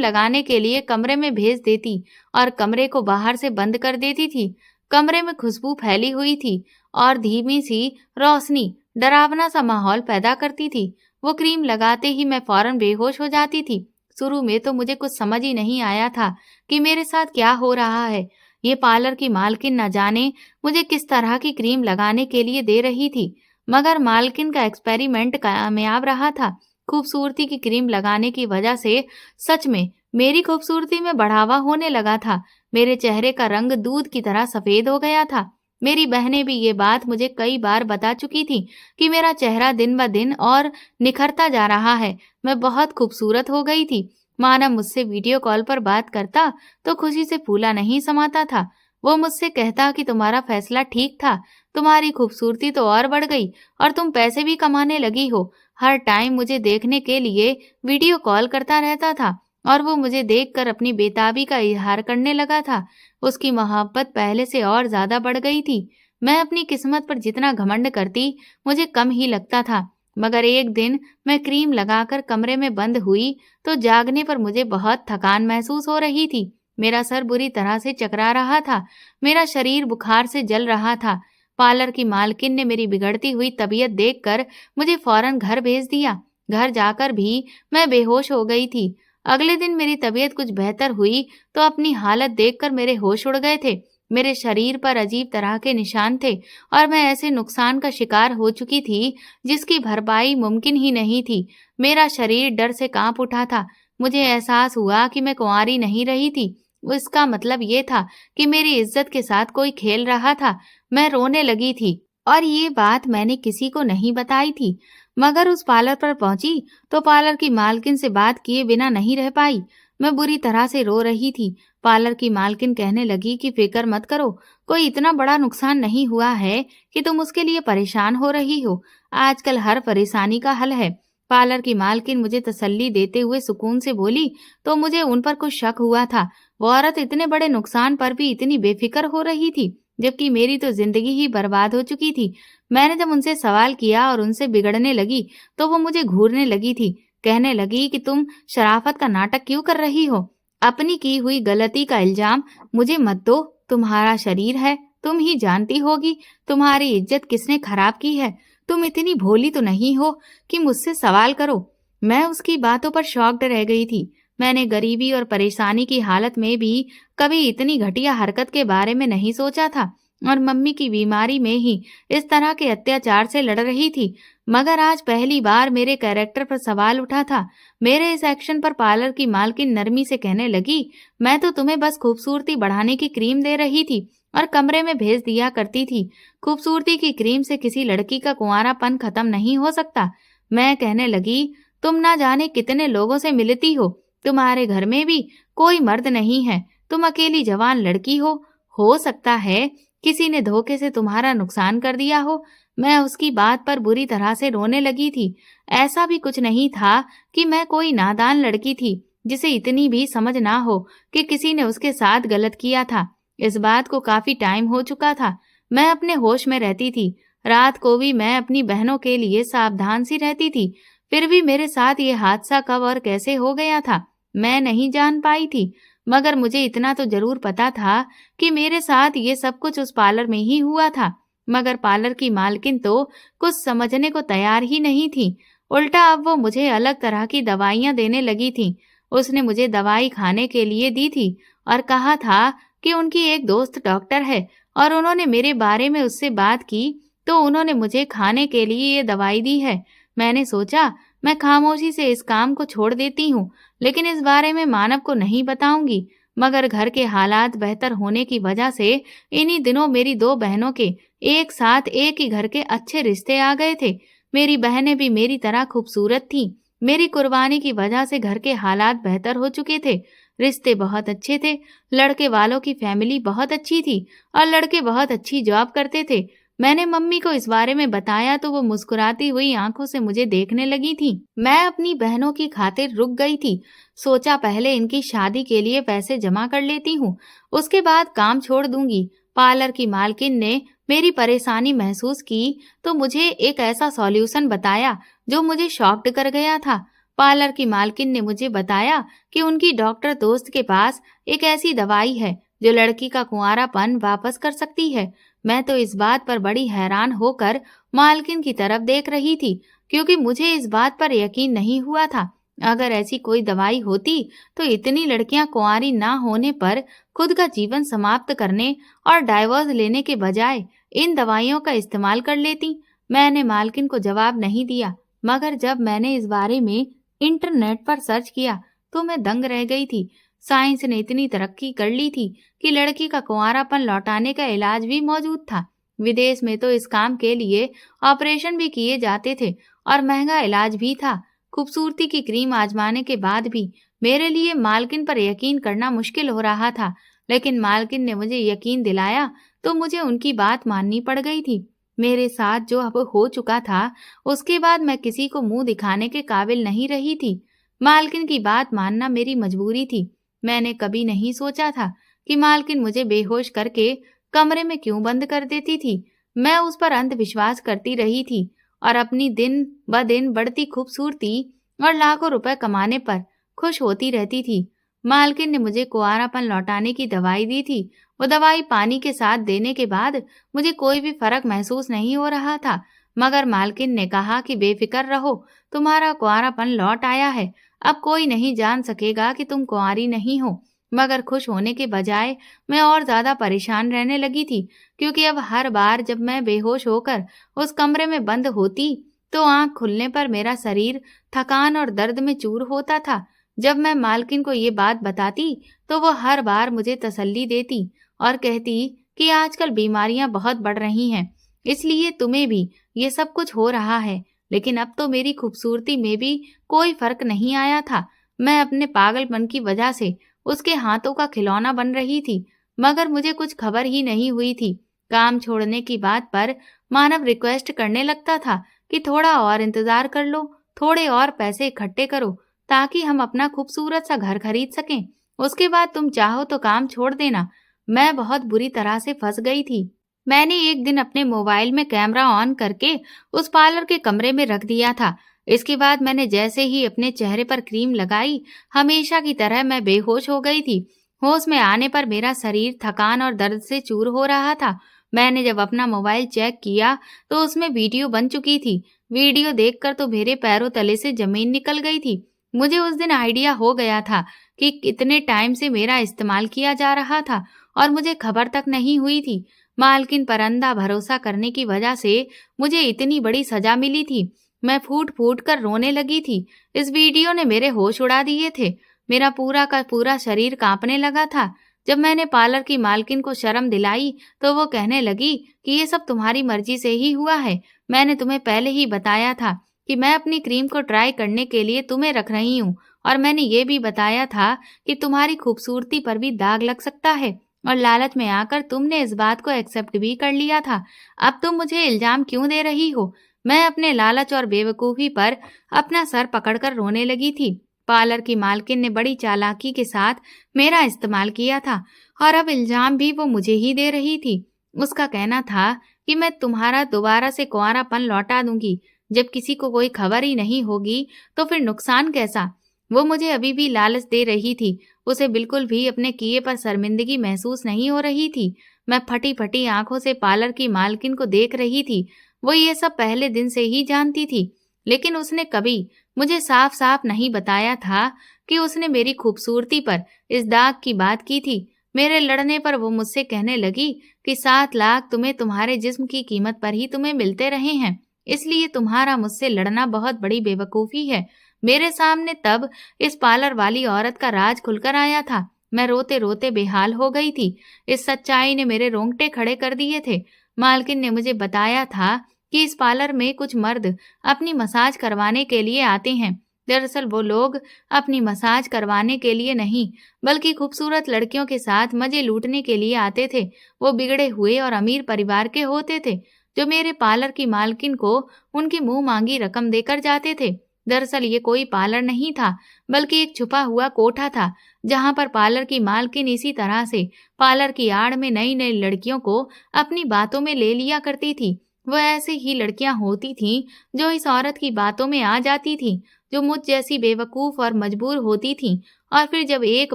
लगाने के लिए कमरे में भेज देती और कमरे को बाहर से बंद कर देती थी। कमरे में खुशबू फैली हुई थी और धीमी सी रोशनी डरावना सा माहौल पैदा करती थी। वो क्रीम लगाते ही मैं फौरन बेहोश हो जाती थी। शुरू में तो मुझे कुछ समझ ही नहीं आया था कि मेरे साथ क्या हो रहा है। ये पार्लर की मालकिन न जाने मुझे किस तरह की क्रीम लगाने के लिए दे रही थी, मगर मालकिन का एक्सपेरिमेंट कामयाब रहा था। खूबसूरती की क्रीम लगाने की वजह से सच में मेरी खूबसूरती में बढ़ावा होने लगा था। मेरे चेहरे का रंग दूध की तरह सफेद हो गया था। मेरी बहनें भी ये बात मुझे कई बार बता चुकी थी कि मेरा चेहरा दिन ब दिन और निखरता जा रहा है। मैं बहुत खूबसूरत हो गई थी। मानव मुझसे वीडियो कॉल पर बात करता तो खुशी से फूला नहीं समाता था। वो मुझसे कहता कि तुम्हारा फैसला ठीक था, तुम्हारी खूबसूरती तो और बढ़ गई और तुम पैसे भी कमाने लगी हो। हर टाइम मुझे देखने के लिए वीडियो कॉल करता रहता था और वो मुझे देखकर अपनी बेताबी का इजहार करने लगा था। उसकी मोहब्बत पहले से और ज्यादा बढ़ गई थी। मैं अपनी किस्मत पर जितना घमंड करती मुझे कम ही लगता था। मगर एक दिन मैं क्रीम लगाकर कमरे में बंद हुई तो जागने पर मुझे बहुत थकान महसूस हो रही थी। मेरा सर बुरी तरह से चकरा रहा था। मेरा शरीर बुखार से जल रहा था। पार्लर की मालकिन ने मेरी बिगड़ती हुई तबीयत देखकर मुझे फौरन घर भेज दिया। घर जाकर भी मैं बेहोश हो गई थी। अगले दिन मेरी तबीयत कुछ बेहतर हुई तो अपनी हालत देखकर मेरे होश उड़ गए थे। मेरे शरीर पर अजीब तरह के निशान थे और मैं ऐसे नुकसान का शिकार हो चुकी थी जिसकी भरपाई मुमकिन ही नहीं थी। मेरा शरीर डर से कांप उठा था। मुझे एहसास हुआ कि मैं कुंवारी नहीं रही थी। इसका मतलब ये था कि मेरी इज्जत के साथ कोई खेल रहा था। मैं रोने लगी थी और ये बात मैंने किसी को नहीं बताई थी। मगर उस पार्लर पर पहुंची तो पार्लर की मालकिन से बात किए बिना नहीं रह पाई। मैं बुरी तरह से रो रही थी। पार्लर की मालकिन कहने लगी कि फिक्र मत करो, कोई इतना बड़ा नुकसान नहीं हुआ है कि तुम उसके लिए परेशान हो रही हो। आजकल हर परेशानी का हल है। पार्लर की मालकिन मुझे तसल्ली देते हुए सुकून से बोली तो मुझे उन पर कुछ शक हुआ था। वो औरत इतने बड़े नुकसान पर भी इतनी बेफिक्र हो रही थी, जबकि मेरी तो जिंदगी ही बर्बाद हो चुकी थी। मैंने जब उनसे सवाल किया और उनसे बिगड़ने लगी तो वो मुझे घूरने लगी थी। कहने लगी कि तुम शराफत का नाटक क्यों कर रही हो? अपनी की हुई गलती का इल्जाम मुझे मत दो। तुम्हारा शरीर है, तुम ही जानती होगी तुम्हारी इज्जत किसने खराब की है। तुम इतनी भोली तो नहीं हो कि मुझसे सवाल करो। मैं उसकी बातों पर शॉक्ड रह गई थी। मैंने गरीबी और परेशानी की हालत में भी कभी इतनी घटिया हरकत के बारे में नहीं सोचा था और मम्मी की बीमारी में ही इस तरह के अत्याचार से लड़ रही थी। मगर आज पहली बार मेरे कैरेक्टर पर सवाल उठा था। मेरे इस एक्शन पर पार्लर की मालकिन नरमी से कहने लगी, मैं तो तुम्हें बस खूबसूरती बढ़ाने की क्रीम दे रही थी और कमरे में भेज दिया करती थी। खूबसूरती की क्रीम से किसी लड़की का कुंवारापन खत्म नहीं हो सकता। मैं कहने लगी, तुम ना जाने कितने लोगों से मिलती हो, तुम्हारे घर में भी कोई मर्द नहीं है, तुम अकेली जवान लड़की हो सकता है किसी ने धोखे से तुम्हारा नुकसान कर दिया हो। मैं उसकी बात पर बुरी तरह से रोने लगी थी। ऐसा भी कुछ नहीं था कि मैं कोई नादान लड़की थी जिसे इतनी भी समझ ना हो कि किसी ने उसके साथ गलत किया था। इस बात को काफी टाइम हो चुका था। मैं अपने होश में रहती थी। रात को भी मैं अपनी बहनों के लिए सावधान सी रहती थी। फिर भी मेरे साथ ये हादसा कब और कैसे हो गया था मैं नहीं जान पाई थी। मगर मुझे इतना तो जरूर पता था कि मेरे साथ ये सब कुछ उस पार्लर में ही हुआ था। मगर पार्लर की मालकिन तो कुछ समझने को तैयार ही नहीं थी। उल्टा अब वो मुझे अलग तरह की दवाइयां देने लगी थी। उसने मुझे दवाई खाने के लिए दी थी और कहा था कि उनकी एक दोस्त डॉक्टर है और उन्होंने मेरे बारे में उससे बात की तो उन्होंने मुझे खाने के लिए ये दवाई दी है। मैंने सोचा मैं खामोशी से इस काम को छोड़ देती हूँ, लेकिन इस बारे में मानव को नहीं बताऊंगी। मगर घर के हालात बेहतर होने की वजह से इन्हीं दिनों मेरी 2 बहनों के एक साथ एक ही घर के अच्छे रिश्ते आ गए थे। मेरी बहनें भी मेरी तरह खूबसूरत थीं। मेरी कुर्बानी की वजह से घर के हालात बेहतर हो चुके थे। रिश्ते बहुत अच्छे थे। लड़के वालों की फैमिली बहुत अच्छी थी और लड़के बहुत अच्छी जॉब करते थे। मैंने मम्मी को इस बारे में बताया तो वो मुस्कुराती हुई आंखों से मुझे देखने लगी थी। मैं अपनी बहनों की खातिर रुक गई थी। सोचा पहले इनकी शादी के लिए पैसे जमा कर लेती हूँ, उसके बाद काम छोड़ दूंगी। पार्लर की मालकिन ने मेरी परेशानी महसूस की तो मुझे एक ऐसा सॉल्यूशन बताया जो मुझे शॉक्ड कर गया था। पार्लर की मालकिन ने मुझे बताया कि उनकी डॉक्टर दोस्त के पास एक ऐसी दवाई है जो लड़की का कुंवारापन वापस कर सकती है। मैं तो इस बात पर बड़ी हैरान होकर मालकिन की तरफ देख रही थी, क्योंकि मुझे इस बात पर यकीन नहीं हुआ था। अगर ऐसी कोई दवाई होती तो इतनी लड़कियां कुंवारी ना होने पर खुद का जीवन समाप्त करने और डाइवोर्स लेने के बजाय इन दवाइयों का इस्तेमाल कर लेती। मैंने मालकिन को जवाब नहीं दिया, मगर जब मैंने इस बारे में इंटरनेट पर सर्च किया तो मैं दंग रह गई थी। साइंस ने इतनी तरक्की कर ली थी कि लड़की का कुंवारापन लौटाने का इलाज भी मौजूद था। विदेश में तो इस काम के लिए ऑपरेशन भी किए जाते थे और महंगा इलाज भी था। खूबसूरती की क्रीम आजमाने के बाद भी मेरे लिए मालकिन पर यकीन करना मुश्किल हो रहा था, लेकिन मालकिन ने मुझे यकीन दिलाया तो मुझे उनकी बात माननी पड़ गई थी। मेरे साथ जो अब हो चुका था, उसके बाद मैं किसी को मुंह दिखाने के काबिल नहीं रही थी। मालकिन की बात मानना मेरी मजबूरी थी। मैंने कभी नहीं सोचा था कि मालकिन मुझे बेहोश करके कमरे में क्यों बंद कर देती थी। मैं उस पर अंधविश्वास करती रही थी और अपनी दिन ब दिन बढ़ती खूबसूरती और लाखों रुपए कमाने पर खुश होती रहती थी। मालकिन ने मुझे कुंवारापन लौटाने की दवाई दी थी। वो दवाई पानी के साथ देने के बाद मुझे कोई भी फर्क महसूस नहीं हो रहा था, मगर मालकिन ने कहा कि बेफिक्र रहो, तुम्हारा कुंवारापन लौट आया है। अब कोई नहीं जान सकेगा कि तुम कुंवारी नहीं हो। मगर खुश होने के बजाय मैं और ज्यादा परेशान रहने लगी थी, क्योंकि अब हर बार जब मैं बेहोश होकर उस कमरे में बंद होती तो आंख खुलने पर मेरा शरीर थकान और दर्द में चूर होता था। जब मैं मालकिन को ये बात बताती तो वो हर बार मुझे तसल्ली देती और कहती कि आजकल बीमारियां बहुत बढ़ रही हैं, इसलिए तुम्हें भी ये सब कुछ हो रहा है। लेकिन अब तो मेरी खूबसूरती में भी कोई फर्क नहीं आया था। मैं अपने पागलपन की वजह से उसके हाथों का खिलौना बन रही थी, मगर मुझे कुछ खबर ही नहीं हुई थी। काम छोड़ने की बात पर मानव रिक्वेस्ट करने लगता था कि थोड़ा और इंतजार कर लो, थोड़े और पैसे इकट्ठे करो ताकि हम अपना खूबसूरत सा घर खरीद सकें। उसके बाद तुम चाहो तो काम छोड़ देना। मैं बहुत बुरी तरह से फंस गई थी। मैंने एक दिन अपने मोबाइल में कैमरा ऑन करके उस पार्लर के कमरे में रख दिया था। इसके बाद मैंने जैसे ही अपने चेहरे पर क्रीम लगाई, हमेशा की तरह मैं बेहोश हो गई थी। होश में आने पर मेरा शरीर थकान और दर्द से चूर हो रहा था। मैंने जब अपना मोबाइल चेक किया तो उसमें वीडियो बन चुकी थी। वीडियो देखकर तो मेरे पैरों तले से जमीन निकल गई थी। मुझे उस दिन आइडिया हो गया था कि कितने टाइम से मेरा इस्तेमाल किया जा रहा था और मुझे खबर तक नहीं हुई थी। मालकिन पर अंधा भरोसा करने की वजह से मुझे इतनी बड़ी सजा मिली थी। मैं फूट फूट कर रोने लगी थी। इस वीडियो ने मेरे होश उड़ा दिए थे। मेरा पूरा का पूरा शरीर कांपने लगा था। जब मैंने पार्लर की मालकिन को शर्म दिलाई तो वो कहने लगी कि ये सब तुम्हारी मर्जी से ही हुआ है। मैंने तुम्हें पहले ही बताया था कि मैं अपनी क्रीम को ट्राई करने के लिए तुम्हें रख रही हूँ, और मैंने ये भी बताया था कि तुम्हारी खूबसूरती पर भी दाग लग सकता है, और लालच में आकर तुमने इस बात को एक्सेप्ट भी कर लिया था। अब तुम मुझे इल्जाम क्यों दे रही हो? मैं अपने लालच और बेवकूफी पर अपना सर पकड़कर रोने लगी थी। पार्लर की मालकिन ने बड़ी चालाकी के साथ मेरा इस्तेमाल किया था और अब इल्जाम भी वो मुझे ही दे रही थी। उसका कहना था कि मैं तुम्हारा दोबारा से कुंवारापन लौटा दूंगी। जब किसी को कोई खबर ही नहीं होगी तो फिर नुकसान कैसा? वो मुझे अभी भी लालच दे रही थी। उसे बिल्कुल भी अपने किए पर शर्मिंदगी महसूस नहीं हो रही थी। मैं फटी फटी आंखों से पार्लर की मालकिन को देख रही थी। वो ये सब पहले दिन से ही जानती थी, लेकिन उसने कभी मुझे साफ साफ नहीं बताया था कि उसने मेरी खूबसूरती पर इस दाग की बात की थी। मेरे लड़ने पर वो मुझसे कहने लगी कि 7 लाख तुम्हें तुम्हारे जिस्म की कीमत पर ही तुम्हें मिलते रहे हैं, इसलिए तुम्हारा मुझसे लड़ना बहुत बड़ी बेवकूफी है। मेरे सामने तब इस पार्लर वाली औरत का राज खुलकर आया था। मैं रोते रोते बेहाल हो गई थी। इस सच्चाई ने मेरे रोंगटे खड़े कर दिए थे। मालकिन ने मुझे बताया था कि इस पार्लर में कुछ मर्द अपनी मसाज करवाने के लिए आते हैं। दरअसल वो लोग अपनी मसाज करवाने के लिए नहीं, बल्कि खूबसूरत लड़कियों के साथ मजे लूटने के लिए आते थे। वो बिगड़े हुए और अमीर परिवार के होते थे, जो मेरे पार्लर की मालकिन को उनकी मुंह मांगी रकम देकर जाते थे। दरअसल ये कोई पार्लर नहीं था, बल्कि एक छुपा हुआ कोठा था, जहां पर पार्लर की मालकिन इसी तरह से पार्लर की आड़ में नई नई लड़कियों को अपनी बातों में ले लिया करती थी। वो ऐसे ही लड़कियां होती थीं जो इस औरत की बातों में आ जाती थीं, जो मुझ जैसी बेवकूफ और मजबूर होती थीं। और फिर जब एक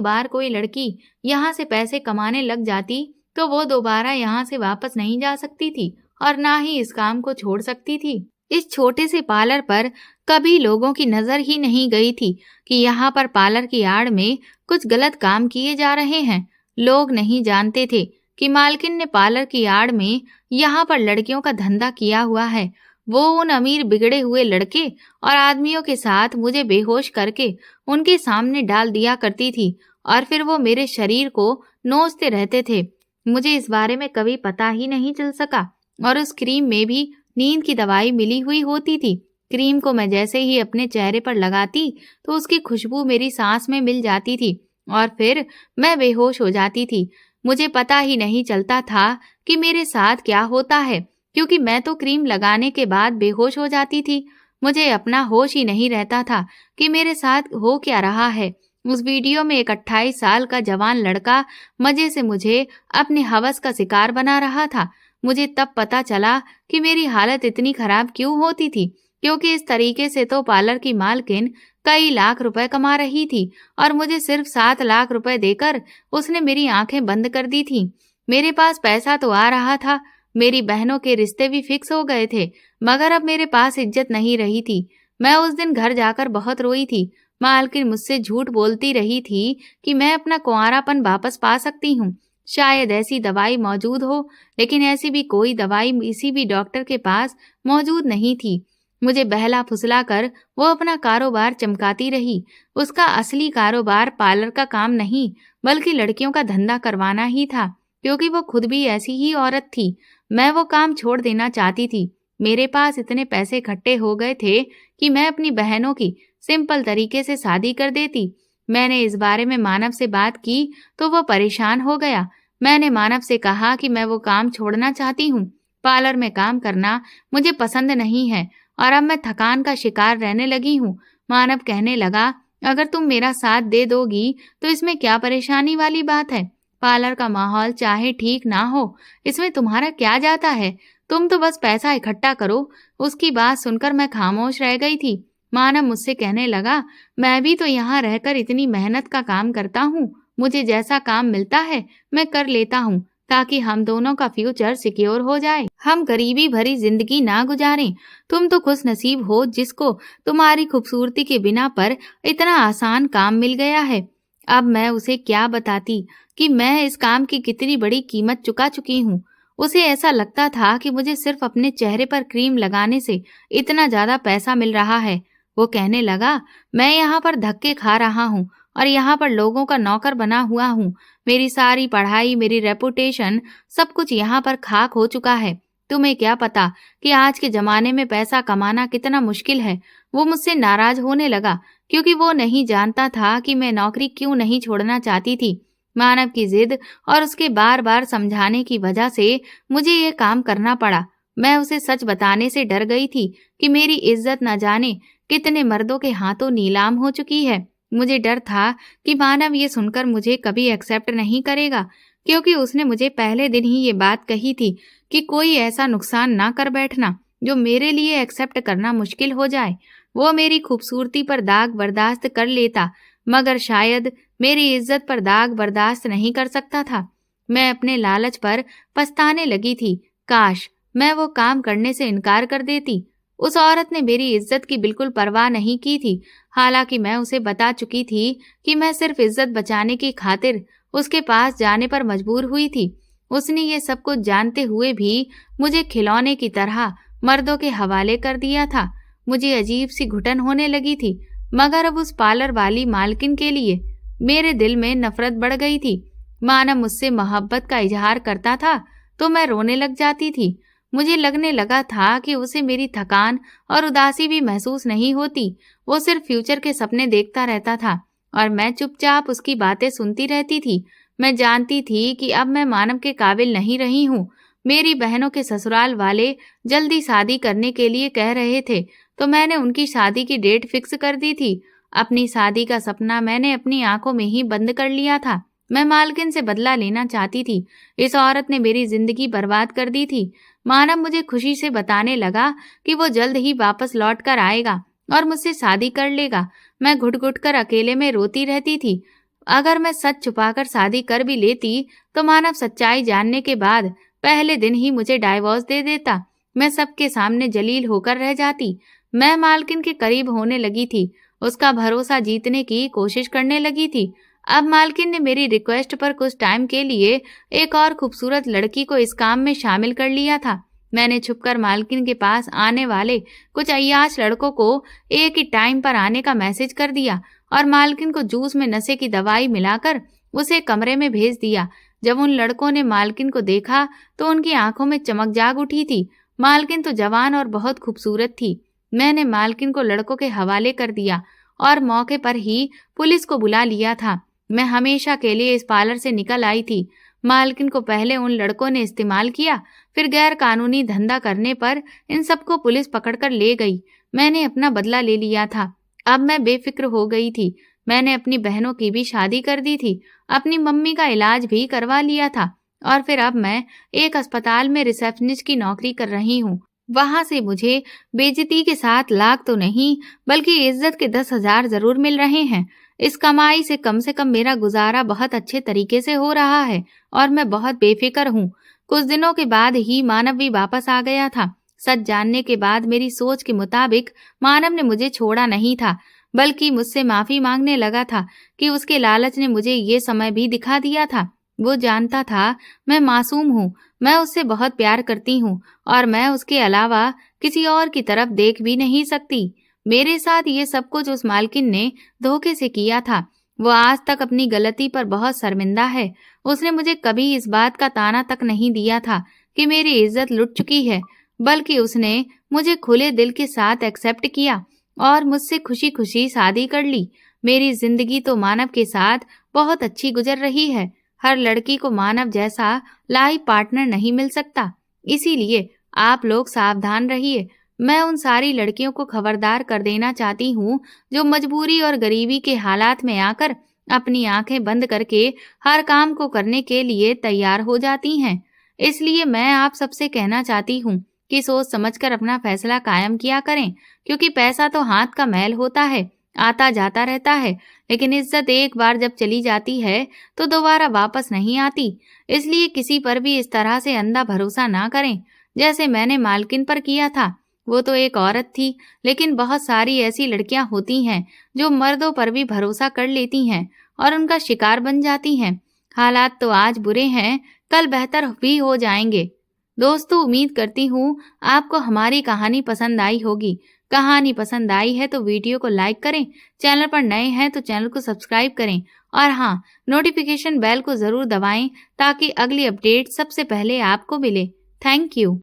बार कोई लड़की यहाँ से पैसे कमाने लग जाती, तो वो दोबारा यहाँ से वापस नहीं जा सकती थी और ना ही इस काम को छोड़ सकती थी। इस छोटे से पार्लर पर कभी लोगों की नजर ही नहीं गई थी कि यहाँ पर पार्लर की आड़ में कुछ गलत काम किए जा रहे हैं। लोग नहीं जानते थे कि मालकिन ने पार्लर की आड़ में यहाँ पर लड़कियों का धंधा किया हुआ है। वो उन अमीर बिगड़े हुए लड़के और आदमियों के साथ मुझे बेहोश करके उनके सामने डाल दिया करती थी और फिर वो मेरे शरीर को नोचते रहते थे। मुझे इस बारे में कभी पता ही नहीं चल सका और उस क्रीम में भी नींद की दवाई मिली हुई होती थी। क्रीम को मैं जैसे ही अपने चेहरे पर लगाती तो उसकी खुशबू मेरी सांस में मिल जाती थी और फिर मैं बेहोश हो जाती थी। मुझे पता ही नहीं चलता था कि मेरे साथ क्या होता है, क्योंकि मैं तो क्रीम लगाने के बाद बेहोश हो जाती थी। मुझे अपना होश ही नहीं रहता था कि मेरे साथ हो क्या रहा है। उस वीडियो में एक 28 साल का जवान लड़का मजे से मुझे अपने हवस का शिकार बना रहा था। मुझे तब पता चला कि मेरी हालत इतनी खराब क्यों होती थी, क्योंकि इस तरीके से तो पार्लर की मालकिन कई लाख रुपए कमा रही थी और मुझे सिर्फ 7 लाख रुपए देकर उसने मेरी आंखें बंद कर दी थी। मेरे पास पैसा तो आ रहा था, मेरी बहनों के रिश्ते भी फिक्स हो गए थे, मगर अब मेरे पास इज्जत नहीं रही थी। मैं उस दिन घर जाकर बहुत रोई थी। मालकिन मुझसे झूठ बोलती रही थी कि मैं अपना कुंवारापन वापस पा सकती हूँ, शायद ऐसी दवाई मौजूद हो, लेकिन ऐसी भी कोई दवाई किसी भी डॉक्टर के पास मौजूद नहीं थी। मुझे बहला फुसला कर वो अपना कारोबार चमकाती रही। उसका असली कारोबार पार्लर का काम नहीं, बल्कि लड़कियों का धंधा करवाना ही था, क्योंकि वो खुद भी ऐसी ही औरत थी। मैं वो काम छोड़ देना चाहती थी। मेरे पास इतने पैसे इकट्ठे हो गए थे कि मैं अपनी बहनों की सिंपल तरीके से शादी कर देती। मैंने इस बारे में मानव से बात की तो वो परेशान हो गया। मैंने मानव से कहा कि मैं वो काम छोड़ना चाहती हूँ। पार्लर में काम करना मुझे पसंद नहीं है और अब मैं थकान का शिकार रहने लगी हूँ। मानव कहने लगा, अगर तुम मेरा साथ दे दोगी तो इसमें क्या परेशानी वाली बात है। पार्लर का माहौल चाहे ठीक ना हो, इसमें तुम्हारा क्या जाता है। तुम तो बस पैसा इकट्ठा करो। उसकी बात सुनकर मैं खामोश रह गई थी। मानव मुझसे कहने लगा, मैं भी तो यहाँ रहकर इतनी मेहनत का काम करता हूँ। मुझे जैसा काम मिलता है मैं कर लेता हूँ, ताकि हम दोनों का फ्यूचर सिक्योर हो जाए। हम गरीबी भरी जिंदगी ना गुजारें। तुम तो खुश नसीब हो जिसको तुम्हारी खूबसूरती के बिना पर इतना आसान काम मिल गया है। अब मैं उसे क्या बताती कि मैं इस काम की कितनी बड़ी कीमत चुका चुकी हूँ। उसे ऐसा लगता था कि मुझे सिर्फ अपने चेहरे पर क्रीम लगाने से इतना ज्यादा पैसा मिल रहा है। वो कहने लगा, मैं यहाँ पर धक्के खा रहा हूँ और यहाँ पर लोगों का नौकर बना हुआ हूँ। मेरी सारी पढ़ाई, मेरी रेपुटेशन, सब कुछ यहाँ पर खाक हो चुका है। तुम्हें क्या पता कि आज के जमाने में पैसा कमाना कितना मुश्किल है। वो मुझसे नाराज होने लगा, क्योंकि वो नहीं जानता था कि मैं नौकरी क्यों नहीं छोड़ना चाहती थी। मानव की जिद और उसके बार बार समझाने की वजह से मुझे ये काम करना पड़ा। मैं उसे सच बताने से डर गई थी कि मेरी इज्जत न जाने कितने मर्दों के हाथों नीलाम हो चुकी है। मुझे डर था कि मानव ये सुनकर मुझे कभी एक्सेप्ट नहीं करेगा, क्योंकि उसने मुझे पहले दिन ही ये बात कही थी कि कोई ऐसा नुकसान ना कर बैठना जो मेरे लिए एक्सेप्ट करना मुश्किल हो जाए। वो मेरी खूबसूरती पर दाग बर्दाश्त कर लेता, मगर शायद मेरी इज्जत पर दाग बर्दाश्त नहीं कर सकता था। मैं अपने लालच पर पछताने लगी थी। काश मैं वो काम करने से इनकार कर देती। उस औरत ने मेरी इज्जत की बिल्कुल परवाह नहीं की थी। हालांकि मैं उसे बता चुकी थी कि मैं सिर्फ इज्जत बचाने की खातिर उसके पास जाने पर मजबूर हुई थी। उसने ये सब कुछ जानते हुए भी मुझे खिलौने की तरह मर्दों के हवाले कर दिया था। मुझे अजीब सी घुटन होने लगी थी, मगर अब उस पार्लर वाली मालकिन के लिए मेरे दिल में नफरत बढ़ गई थी। मानव मुझसे मोहब्बत का इजहार करता था तो मैं रोने लग जाती थी। मुझे लगने लगा था कि उसे मेरी थकान और उदासी भी महसूस नहीं होती। वो सिर्फ फ्यूचर के सपने देखता रहता था और मैं चुपचाप उसकी बातें सुनती रहती थी। मैं जानती थी कि अब मैं मानव के काबिल नहीं रही हूँ। मेरी बहनों के ससुराल वाले जल्दी शादी करने के लिए कह रहे थे, तो मैंने उनकी शादी की डेट फिक्स कर दी थी। अपनी शादी का सपना मैंने अपनी आंखों में ही बंद कर लिया था। मैं मालकिन से बदला लेना चाहती थी। इस औरत ने मेरी जिंदगी बर्बाद कर दी थी। मानव मुझे खुशी से बताने लगा कि वो जल्द ही वापस लौट कर आएगा और मुझसे शादी कर लेगा। मैं घुट घुट कर अकेले में रोती रहती थी। अगर मैं सच छुपाकर शादी कर भी लेती तो मानव सच्चाई जानने के बाद पहले दिन ही मुझे डाइवोर्स दे देता। मैं सबके सामने जलील होकर रह जाती। मैं मालकिन के करीब होने लगी थी, उसका भरोसा जीतने की कोशिश करने लगी थी। अब मालकिन ने मेरी रिक्वेस्ट पर कुछ टाइम के लिए एक और खूबसूरत लड़की को इस काम में शामिल कर लिया था। मैंने छुपकर मालकिन के पास आने वाले कुछ अय्याश लड़कों को एक ही टाइम पर आने का मैसेज कर दिया और मालकिन को जूस में नशे की दवाई मिलाकर उसे कमरे में भेज दिया। जब उन लड़कों ने मालकिन को देखा तो उनकी आंखों में चमक जाग उठी थी। मालकिन तो जवान और बहुत खूबसूरत थी। मैंने मालकिन को लड़कों के हवाले कर दिया और मौके पर ही पुलिस को बुला लिया था। मैं हमेशा के लिए इस पार्लर से निकल आई थी। मालकिन को पहले उन लड़कों ने इस्तेमाल किया, फिर गैर कानूनी धंधा करने पर इन सबको पुलिस पकड़कर ले गई। मैंने अपना बदला ले लिया था। अब मैं बेफिक्र हो गई थी। मैंने अपनी बहनों की भी शादी कर दी थी, अपनी मम्मी का इलाज भी करवा लिया था और फिर अब मैं एक अस्पताल में रिसेप्शनिस्ट की नौकरी कर रही हूँ। वहां से मुझे बेइज्जती के 7 लाख तो नहीं बल्कि इज्जत के 10,000 जरूर मिल रहे हैं। इस कमाई से कम मेरा गुजारा बहुत अच्छे तरीके से हो रहा है और मैं बहुत बेफिक्र हूँ। कुछ दिनों के बाद ही मानव भी वापस आ गया था। सच जानने के बाद मेरी सोच के मुताबिक मानव ने मुझे छोड़ा नहीं था, बल्कि मुझसे माफी मांगने लगा था कि उसके लालच ने मुझे ये समय भी दिखा दिया था। वो जानता था मैं मासूम हूँ, मैं उससे बहुत प्यार करती हूँ और मैं उसके अलावा किसी और की तरफ देख भी नहीं सकती। मेरे साथ ये सब कुछ उस मालकिन ने धोखे से किया था। वो आज तक अपनी गलती पर बहुत शर्मिंदा है। उसने मुझे कभी इस बात का ताना तक नहीं दिया था कि मेरी इज्जत लुट चुकी है, बल्कि उसने मुझे खुले दिल के साथ एक्सेप्ट किया और मुझसे खुशी खुशी शादी कर ली। मेरी जिंदगी तो मानव के साथ बहुत अच्छी गुजर रही है। हर लड़की को मानव जैसा लाइफ पार्टनर नहीं मिल सकता, इसीलिए आप लोग सावधान रहिए। मैं उन सारी लड़कियों को खबरदार कर देना चाहती हूँ जो मजबूरी और गरीबी के हालात में आकर अपनी आंखें बंद करके हर काम को करने के लिए तैयार हो जाती हैं। इसलिए मैं आप सबसे कहना चाहती हूँ कि सोच समझकर अपना फैसला कायम किया करें, क्योंकि पैसा तो हाथ का मैल होता है, आता जाता रहता है, लेकिन इज्जत एक बार जब चली जाती है तो दोबारा वापस नहीं आती। इसलिए किसी पर भी इस तरह से अंधा भरोसा ना करें जैसे मैंने मालकिन पर किया था। वो तो एक औरत थी, लेकिन बहुत सारी ऐसी लड़कियां होती हैं जो मर्दों पर भी भरोसा कर लेती हैं और उनका शिकार बन जाती हैं। हालात तो आज बुरे हैं, कल बेहतर भी हो जाएंगे। दोस्तों, उम्मीद करती हूँ आपको हमारी कहानी पसंद आई होगी। कहानी पसंद आई है तो वीडियो को लाइक करें, चैनल पर नए हैं तो चैनल को सब्सक्राइब करें और हाँ, नोटिफिकेशन बेल को जरूर दबाएं ताकि अगली अपडेट सबसे पहले आपको मिले। Thank you.